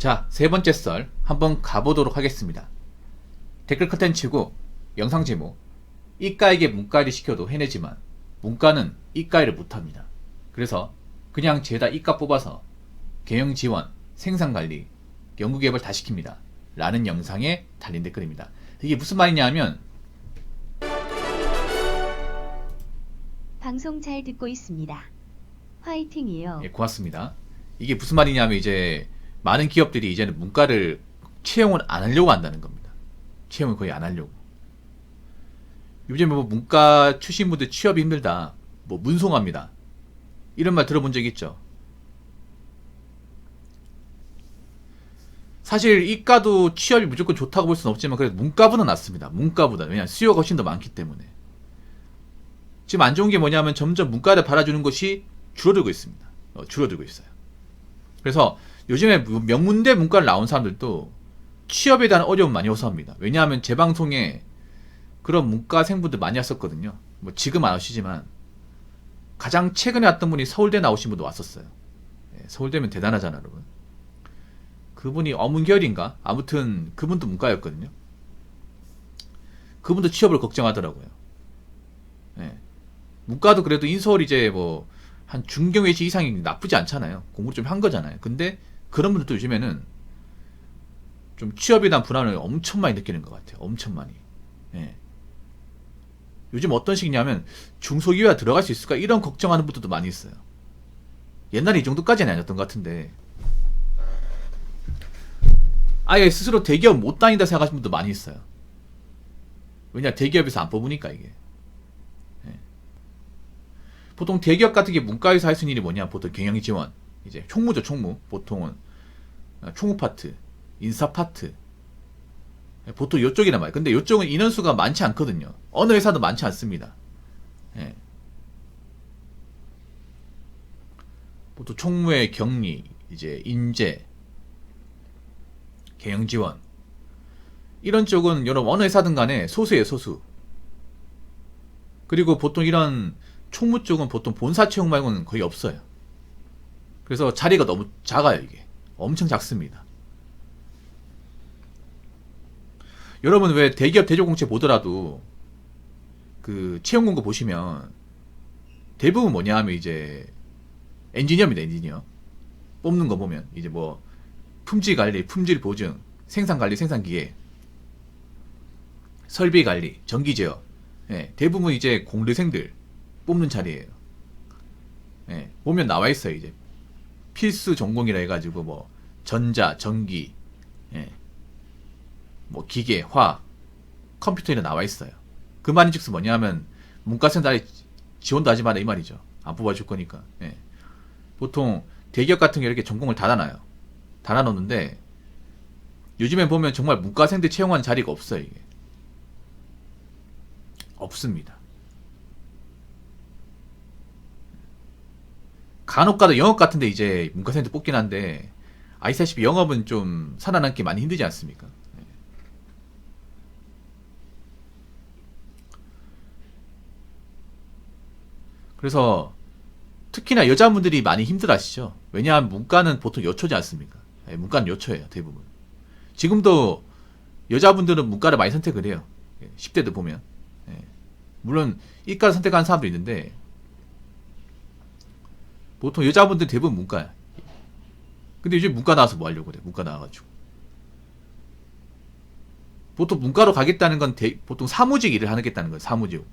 자, 세 번째 썰 한번 가보도록 하겠습니다. 댓글 컨텐츠고 영상 제목 이까에게 문과일을 시켜도 해내지만 문과는 이까일을 못합니다. 그래서 그냥 죄다 이과 뽑아서 경영 지원, 생산관리, 연구개발 다 시킵니다. 라는 영상에 달린 댓글입니다. 이게 무슨 말이냐 하면 방송 잘 듣고 있습니다. 화이팅이요. 예, 고맙습니다. 이게 무슨 말이냐 하면 이제 많은 기업들이 이제는 문과를 채용을 안 하려고 한다는 겁니다. 채용을 거의 안 하려고. 요즘 뭐 문과 출신분들 취업이 힘들다. 뭐 문송합니다. 이런 말 들어본 적 있죠? 사실 이과도 취업이 무조건 좋다고 볼 수는 없지만 그래도 문과보다 낫습니다. 문과보다. 왜냐하면 수요가 훨씬 더 많기 때문에. 지금 안 좋은 게 뭐냐면 점점 문과를 받아주는 것이 줄어들고 있습니다. 줄어들고 있어요. 그래서 요즘에 명문대 문과를 나온 사람들도 취업에 대한 어려움 많이 호소합니다. 왜냐하면 제 방송에 그런 문과생분들 많이 왔었거든요. 뭐 지금 안 오시지만 가장 최근에 왔던 분이 서울대 나오신 분도 왔었어요. 서울대면 대단하잖아, 여러분. 그분이 어문결인가? 아무튼 그분도 문과였거든요. 그분도 취업을 걱정하더라고요. 문과도 그래도 인서울 이제 뭐 한 중경외시 이상이 나쁘지 않잖아요. 공부를 좀 한 거잖아요. 근데 그런 분들도 요즘에는 좀 취업에 대한 불안을 엄청 많이 느끼는 것 같아요. 엄청 많이. 요즘 어떤 식이냐면 중소기업에 들어갈 수 있을까? 이런 걱정하는 분들도 많이 있어요. 옛날에 이 정도까지는 아니었던 것 같은데 아예 스스로 대기업 못 다닌다 생각하시는 분도 많이 있어요. 왜냐 대기업에서 안 뽑으니까 이게. 보통 대기업 같은 게 문과에서 할 수 있는 일이 뭐냐? 보통 경영 지원, 이제 총무죠, 총무. 보통은 총무 파트, 인사 파트. 보통 이쪽이란 말이에요. 근데 이쪽은 인원수가 많지 않거든요. 어느 회사도 많지 않습니다. 보통 총무의 격리, 이제 인재, 경영 지원. 이런 쪽은 여러분 어느 회사든 간에 소수예요, 소수. 그리고 보통 이런 총무 쪽은 보통 본사 채용 말고는 거의 없어요. 그래서 자리가 너무 작아요, 이게. 엄청 작습니다. 여러분 왜 대기업 대조공채 보더라도 그 채용 공고 보시면 대부분 뭐냐 하면 이제 엔지니어입니다, 엔지니어. 뽑는 거 보면 이제 뭐 품질 관리, 품질 보증, 생산 관리, 생산 기계, 설비 관리, 전기 제어. 대부분 이제 공대생들 뽑는 자리예요. 보면 나와 있어요. 이제 필수 전공이라 해가지고 뭐 전자, 전기, 뭐 기계, 화학, 컴퓨터에 나와 있어요. 그 말인즉슨 뭐냐면 문과생들 아예 지원도 하지 마라 이 말이죠. 안 뽑아줄 거니까. 보통 대기업 같은 게 이렇게 전공을 닫아놔요. 닫아놓는데 요즘에 보면 정말 문과생들 채용하는 자리가 없어요. 이게 없습니다. 간혹가다 영업 같은데 이제 문과생들 뽑긴 한데 아시다시피 영업은 좀 살아남기 많이 힘들지 않습니까? 그래서 특히나 여자분들이 많이 힘들어하시죠. 왜냐하면 문과는 보통 여초지 않습니까? 문과는 여초예요, 대부분. 지금도 여자분들은 문과를 많이 선택을 해요. 10대들 보면. 물론 이과를 선택하는 사람도 있는데 보통 여자분들 대부분 문과야. 근데 요즘 문과 나와서 뭐 하려고 그래? 문과 나와가지고. 보통 문과로 가겠다는 건 보통 사무직 일을 하겠다는 거예요. 사무직.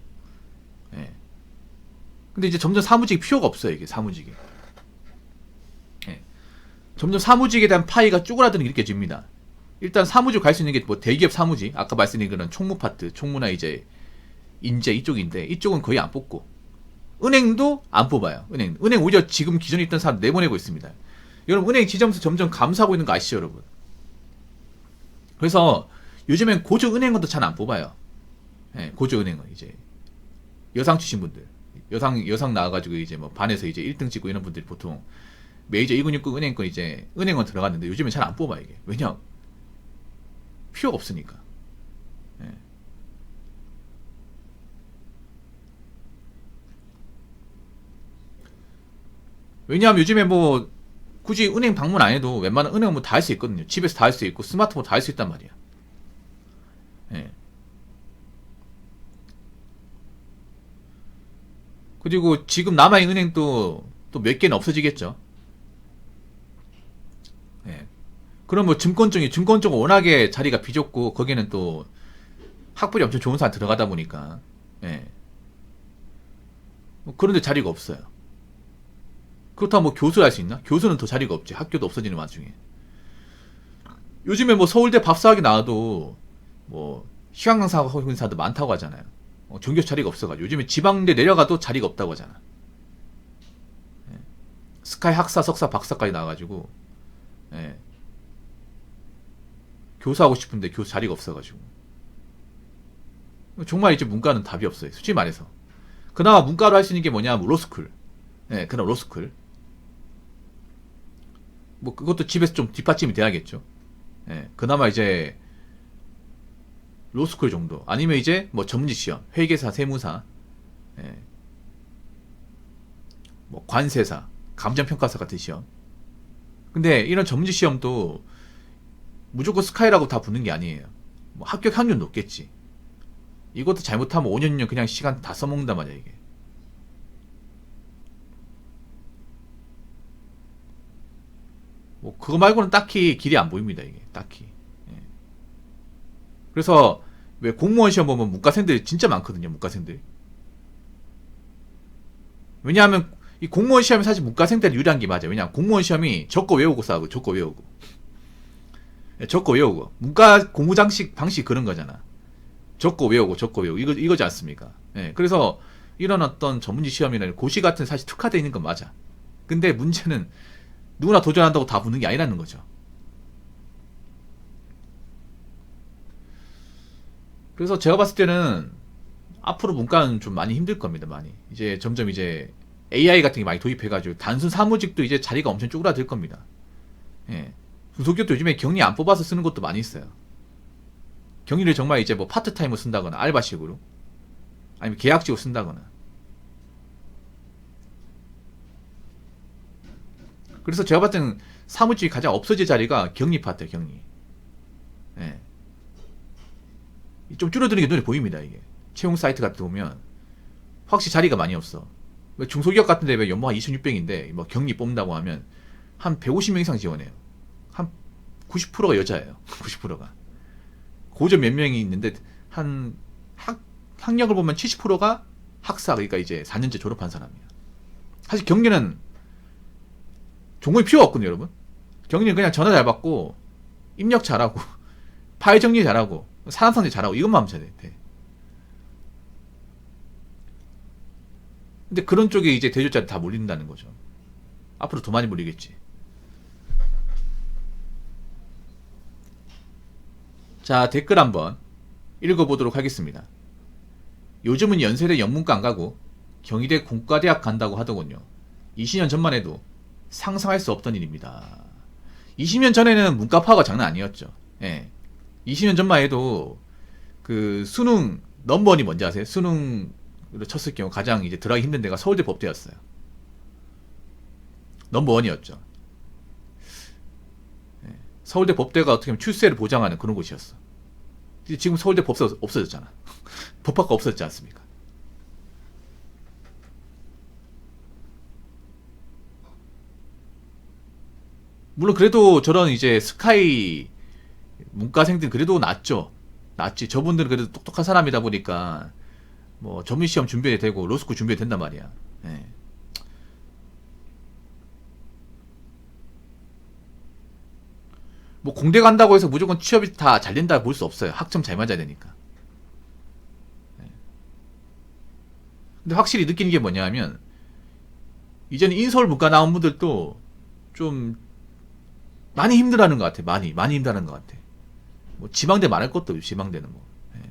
근데 이제 점점 사무직이 필요가 없어요. 이게 사무직이. 점점 사무직에 대한 파이가 쭈그라드는 게 느껴집니다. 일단 사무직 갈 수 있는 게 뭐 대기업 사무직, 아까 말씀드린 그런 총무 파트, 총무나 이제 인재 이쪽인데 이쪽은 거의 안 뽑고 은행도 안 뽑아요. 은행 오히려 지금 기존에 있던 사람 내보내고 있습니다. 여러분 은행 지점수 점점 감소하고 있는 거 아시죠, 여러분? 그래서 요즘엔 고조 은행원도 잘 안 뽑아요. 고조 은행원 이제 여상 출신 분들, 여상 나와가지고 이제 뭐 반에서 이제 1등 찍고 이런 분들이 보통 메이저 2969 은행권 이제 은행원 들어갔는데 요즘엔 잘 안 뽑아 이게. 왜냐? 필요가 없으니까. 왜냐하면 요즘에 뭐 굳이 은행 방문 안 해도 웬만한 은행 뭐 다 할 수 있거든요. 집에서 다 할 수 있고 스마트폰 다 할 수 있단 말이야. 예. 그리고 지금 남아있는 은행도 또 몇 개는 없어지겠죠. 예. 그럼 뭐 증권쪽은 워낙에 자리가 비좁고 거기는 또 학벌이 엄청 좋은 사람 들어가다 보니까 예. 뭐 그런데 자리가 없어요. 그렇다면 뭐 교수를 할 수 있나? 교수는 더 자리가 없지. 학교도 없어지는 와중에. 요즘에 뭐 서울대 밥사학이 나와도 뭐 휴양 강사 하고 있는 사람도 많다고 하잖아요. 전교 자리가 없어가지고 요즘에 지방대 내려가도 자리가 없다고 하잖아. 예. 스카이 학사, 석사, 박사까지 나와가지고 예. 교수하고 싶은데 교수 자리가 없어가지고 정말 이제 문과는 답이 없어요. 솔직히 말해서 그나마 문과로 할 수 있는 게 뭐냐, 뭐 로스쿨. 예, 그나마 로스쿨. 뭐 그것도 집에서 좀 뒷받침이 돼야겠죠. 예, 그나마 이제 로스쿨 정도. 아니면 이제 뭐 전문직 시험, 회계사, 세무사, 예, 뭐 관세사, 감정평가사 같은 시험. 근데 이런 전문직 시험도 무조건 스카이라고 다 붙는 게 아니에요. 뭐 합격 확률 높겠지. 이것도 잘못하면 5년 6년 그냥 시간 다 써먹는단 말이야 이게. 뭐 그거 말고는 딱히 길이 안 보입니다 이게 딱히. 예. 그래서 왜 공무원 시험 보면 문과생들이 진짜 많거든요. 문과생들이. 왜냐하면 이 공무원 시험이 사실 문과생들이 유리한 게 맞아요. 왜냐하면 공무원 시험이 적고 외우고 싸고 적고 외우고. 예, 적고 외우고. 문과 공부 방식 그런 거잖아. 적고 외우고 적고 외우고 이거지 않습니까? 예. 그래서 이런 어떤 전문직 시험이나 고시 같은 사실 특화되어 있는 건 맞아. 근데 문제는 누구나 도전한다고 다 붙는 게 아니라는 거죠. 그래서 제가 봤을 때는 앞으로 문과는 좀 많이 힘들 겁니다. 많이. 이제 점점 이제 AI 같은 게 많이 도입해가지고 단순 사무직도 이제 자리가 엄청 쪼그라들 겁니다. 예. 중소기업도 요즘에 경리 안 뽑아서 쓰는 것도 많이 있어요. 경리를 정말 이제 뭐 파트타임으로 쓴다거나 알바식으로 아니면 계약직으로 쓴다거나. 그래서 제가 봤을 때는 사무직이 가장 없어질 자리가 경리 파트예요. 경리. 예. 좀 줄어드는 게 눈에 보입니다. 이게 채용 사이트 같은 데 보면 확실히 자리가 많이 없어. 중소기업 같은 데 연봉 한 2,600인데 뭐 경리 뽑는다고 하면 한 150명 이상 지원해요. 한 90%가 여자예요. 90%가. 고졸 몇 명이 있는데 한 학력을 보면 70%가 학사, 그러니까 이제 4년제 졸업한 사람이야. 사실 경리는 전공이 필요 없거든요, 여러분. 경리는 그냥 전화 잘 받고 입력 잘하고 파일 정리 잘하고 사람 상대 잘하고 이것만 하면 돼. 근데 그런 쪽에 이제 대졸자들 다 몰린다는 거죠. 앞으로 더 많이 몰리겠지. 자, 댓글 한번 읽어보도록 하겠습니다. 요즘은 연세대 영문과 안 가고 경희대 공과대학 간다고 하더군요. 20년 전만 해도 상상할 수 없던 일입니다. 20년 전에는 문과파가 장난 아니었죠. 예. 20년 전만 해도 그 수능 넘버원이 뭔지 아세요? 수능으로 쳤을 경우 가장 이제 들어가기 힘든 데가 서울대 법대였어요. 넘버원이었죠. 예. 서울대 법대가 어떻게 보면 출세를 보장하는 그런 곳이었어. 지금 서울대 법대 없어졌잖아. 법학과 없어졌지 않습니까? 물론 그래도 저런 이제 스카이 문과생들 그래도 낫죠. 낫지. 저분들은 그래도 똑똑한 사람이다 보니까 뭐 전문시험 준비해야 되고 로스쿨 준비해야 된단 말이야. 예. 뭐 공대 간다고 해서 무조건 취업이 다 잘 된다 볼 수 없어요. 학점 잘 맞아야 되니까. 예. 근데 확실히 느끼는 게 뭐냐면 이제는 인서울 문과 나온 분들도 좀 많이 힘들어하는 것 같아. 많이 힘들어하는 것 같아. 뭐 지방대 말할 것도 없고 지방대는 뭐. 예.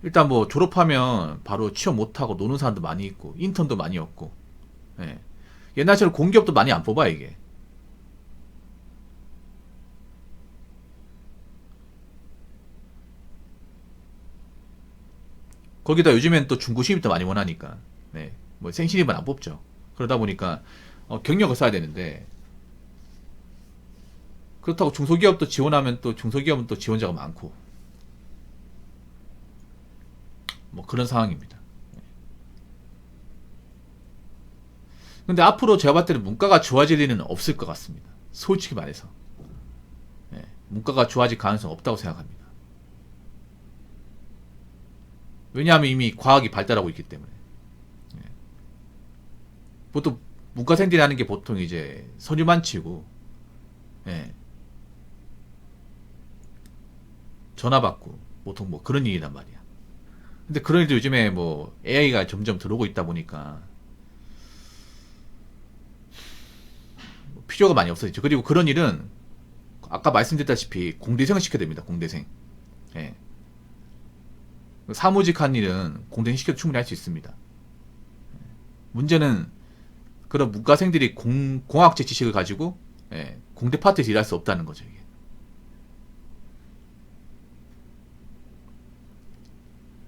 일단 뭐 졸업하면 바로 취업 못하고 노는 사람도 많이 있고 인턴도 많이 없고. 예. 옛날처럼 공기업도 많이 안 뽑아 이게. 거기다 요즘엔 또 중고 신입도 많이 원하니까, 네, 뭐 생신입은 안 뽑죠. 그러다 보니까 경력을 써야 되는데, 그렇다고 중소기업도 지원하면 또 중소기업은 또 지원자가 많고, 뭐 그런 상황입니다. 근데 앞으로 제가 봤을 때는 문과가 좋아질 일은 없을 것 같습니다. 솔직히 말해서. 예, 문과가 좋아질 가능성 없다고 생각합니다. 왜냐하면 이미 과학이 발달하고 있기 때문에. 예. 보통 문과생들이 하는 게 보통 이제 서류만 치고, 예, 전화 받고, 보통 뭐 그런 일이란 말이야. 근데 그런 일도 요즘에 뭐 AI가 점점 들어오고 있다 보니까 필요가 많이 없어지죠. 그리고 그런 일은 아까 말씀드렸다시피 공대생을 시켜야 됩니다. 공대생. 예. 사무직한 일은 공대생 시켜도 충분히 할 수 있습니다. 문제는 그런 문과생들이 공학적 지식을 가지고, 예, 공대 파트에서 일할 수 없다는 거죠. 이게.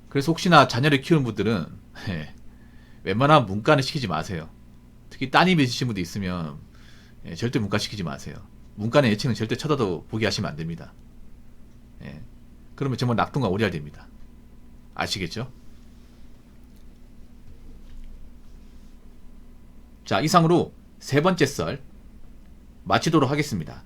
그래서 혹시나 자녀를 키우는 분들은, 예, 웬만하면 문과는 시키지 마세요. 특히 따님이 있으신 분도 있으면, 예, 절대 문과 시키지 마세요. 문과는 예체능 절대 쳐다도 보게 하시면 안 됩니다. 예. 그러면 정말 낙동과 오리알 됩니다. 아시겠죠? 자, 이상으로 세 번째 썰 마치도록 하겠습니다.